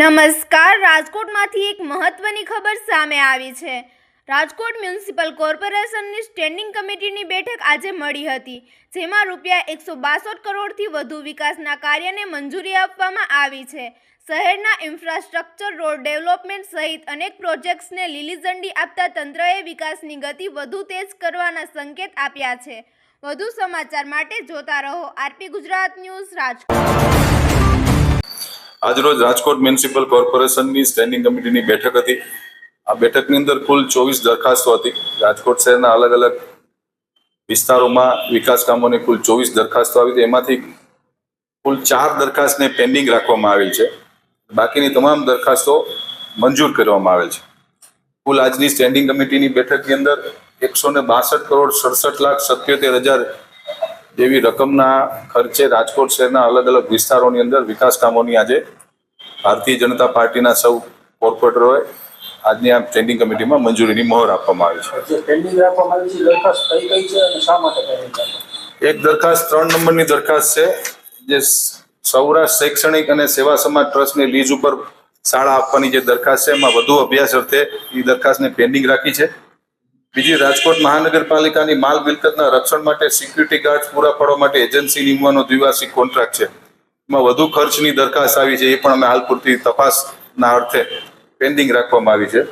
નમસ્કાર, રાજકોટમાંથી એક મહત્વની ખબર સામે આવી છે। રાજકોટ મ્યુનિસિપલ કોર્પોરેશનની સ્ટેન્ડિંગ કમિટીની બેઠક આજે મળી હતી, જેમાં રૂપિયા 162 કરોડથી વધુ વિકાસના કાર્યને મંજૂરી આપવામાં આવી છે। શહેરના ઇન્ફ્રાસ્ટ્રક્ચર, રોડ ડેવલપમેન્ટ સહિત અનેક પ્રોજેક્ટ્સને લીલી ઝંડી આપતા તંત્રએ વિકાસની ગતિ વધુ તેજ કરવાના સંકેત આપ્યા છે। વધુ સમાચાર માટે જોતા રહો આરપી ગુજરાત ન્યૂઝ રાજકોટ। આજરોજ રાજકોટ મ્યુનિસિપલ કોર્પોરેશનની સ્ટેન્ડિંગ કમિટીની બેઠક હતી। આ બેઠકની અંદર કુલ 24 દરખાસ્તો હતી। રાજકોટ શહેરના અલગ અલગ વિસ્તારોમાં વિકાસ કામોની કુલ 24 દરખાસ્તો આવી હતી। એમાંથી કુલ 4 દરખાસ્તને પેન્ડિંગ રાખવામાં આવેલ છે, બાકીની તમામ દરખાસ્તો મંજૂર કરવામાં આવેલ છે। કુલ આજની સ્ટેન્ડિંગ કમિટીની બેઠકની અંદર 162 કરોડ 67,77,000 જેવી રકમના ખર્ચે રાજકોટ શહેરના અલગ અલગ વિસ્તારોની અંદર વિકાસ કામોની આજે ભારતીય જનતા પાર્ટીના સૌ કોર્પોરેટરોએ આજની આ સ્ટેન્ડિંગ કમિટીમાં મંજૂરીની મહોર આપવામાં આવી છે। એક દરખાસ્ત 3 નંબરની દરખાસ્ત છે, જે સૌરાષ્ટ્ર શૈક્ષણિક અને સેવા સમાજ ટ્રસ્ટની લીઝ ઉપર શાળા આપવાની જે દરખાસ્ત છે, એમાં વધુ અભ્યાસ અર્થે એ દરખાસ્તને પેન્ડિંગ રાખી છે। બીજી, રાજકોટ મહાનગરપાલિકાની માલ મિલકતના રક્ષણ માટે સિક્યુરિટી ગાર્ડ પૂરા પાડવા માટે એજન્સી નિમવાનો દ્વિવાર્ષિક કોન્ટ્રાક્ટ છે, એમાં વધુ ખર્ચની દરખાસ્ત આવી છે, એ પણ અમે હાલ પૂરતી તપાસના અર્થે પેન્ડિંગ રાખવામાં આવી છે।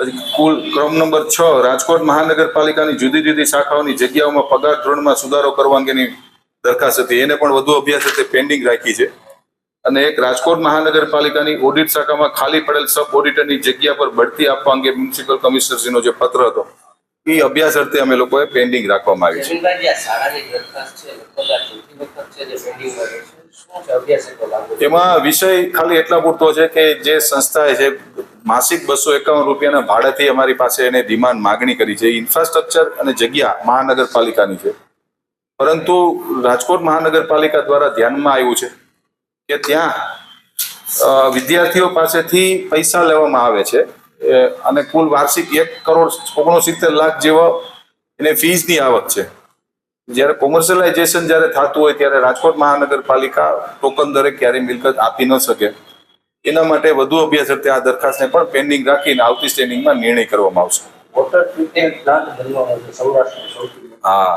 પછી કુલ ક્રમ નંબર 6, રાજકોટ મહાનગરપાલિકાની જુદી જુદી શાખાઓની જગ્યાઓમાં પગાર ધોરણમાં સુધારો કરવા અંગેની દરખાસ્ત હતી, એને પણ વધુ અભ્યાસ અર્થે પેન્ડિંગ રાખી છે। અને એક, રાજકોટ મહાનગરપાલિકાની ઓડિટ શાખામાં ખાલી પડેલ સબ ઓડિટરની જગ્યા પર બઢતી આપવા અંગે મ્યુનિસિપલ કમિશનરશ્રીનો જે પત્ર હતો, એ અભ્યાસ અર્થે અમે લોકોએ પેન્ડિંગ રાખવામાં આવી છે। એમાં વિષય ખાલી એટલા પૂરતો છે કે જે સંસ્થાએ છે માસિક 251 રૂપિયાના ભાડેથી અમારી પાસે એને ડિમાન્ડ માગણી કરી છે, ઇન્ફ્રાસ્ટ્રક્ચર અને જગ્યા મહાનગરપાલિકાની છે, પરંતુ રાજકોટ મહાનગરપાલિકા દ્વારા ધ્યાનમાં આવ્યું છે કે ત્યાં વિદ્યાર્થીઓ પાસેથી પૈસા લેવામાં આવે છે અને કુલ વાર્ષિક 1,69,00,000 જેવો એને ફીસની આવક છે। જ્યારે કોમર્શિયલાઇઝેશન જ્યારે થતું હોય ત્યારે રાજકોટ મહાનગરપાલિકા ટોકન દરે ક્યારેય મિલકત આપી ન શકે, એના માટે વધુ અભ્યાસ અર્થે આ દરખાસ્તને પણ પેન્ડિંગ રાખીને આવતી સ્ટેન્ડિંગમાં નિર્ણય કરવામાં આવશે। હા।